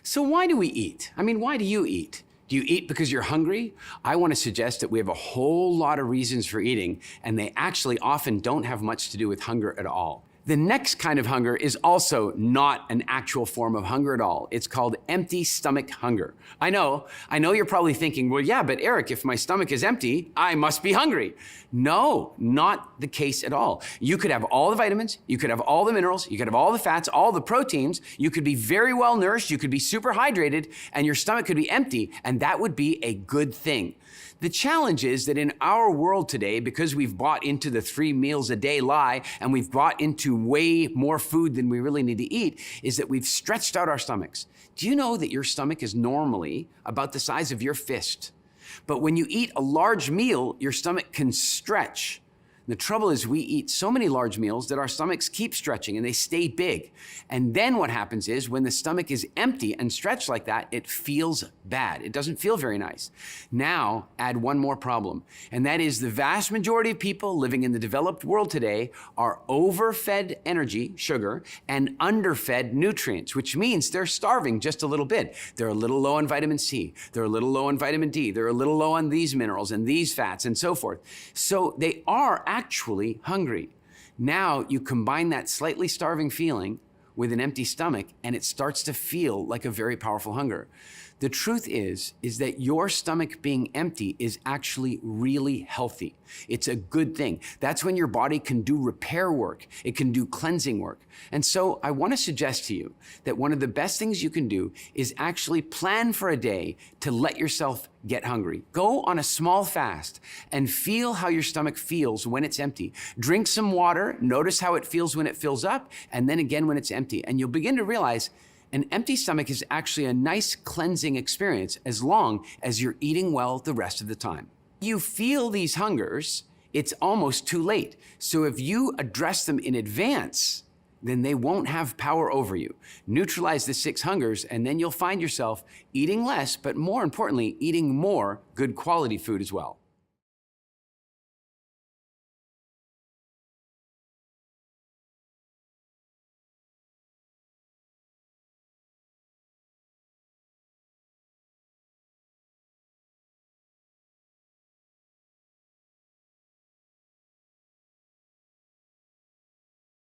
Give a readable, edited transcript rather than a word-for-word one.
So why do we eat? I mean, why do you eat? Do you eat because you're hungry? I want to suggest that we have a whole lot of reasons for eating, and they actually often don't have much to do with hunger at all. The next kind of hunger is also not an actual form of hunger at all. It's called empty stomach hunger. I know you're probably thinking, well, yeah, but Eric, if my stomach is empty, I must be hungry. No, not the case at all. You could have all the vitamins, you could have all the minerals, you could have all the fats, all the proteins, you could be very well nourished, you could be super hydrated, and your stomach could be empty, and that would be a good thing. The challenge is that in our world today, because we've bought into the 3 meals a day lie, and we've bought into way more food than we really need to eat, is that we've stretched out our stomachs. Do you know that your stomach is normally about the size of your fist? But when you eat a large meal, your stomach can stretch. The trouble is we eat so many large meals that our stomachs keep stretching and they stay big. And then what happens is when the stomach is empty and stretched like that, it feels bad. It doesn't feel very nice. Now, add one more problem, and that is the vast majority of people living in the developed world today are overfed energy, sugar, and underfed nutrients, which means they're starving just a little bit. They're a little low on vitamin C, they're a little low on vitamin D, they're a little low on these minerals and these fats and so forth. So they are actually hungry. Now you combine that slightly starving feeling with an empty stomach and it starts to feel like a very powerful hunger. The truth is that your stomach being empty is actually really healthy. It's a good thing. That's when your body can do repair work. It can do cleansing work. And so I want to suggest to you that one of the best things you can do is actually plan for a day to let yourself get hungry. Go on a small fast and feel how your stomach feels when it's empty. Drink some water, notice how it feels when it fills up, and then again when it's empty. And you'll begin to realize an empty stomach is actually a nice cleansing experience as long as you're eating well the rest of the time. You feel these hungers, it's almost too late. So if you address them in advance, then they won't have power over you. Neutralize the 6 hungers, and then you'll find yourself eating less, but more importantly, eating more good quality food as well.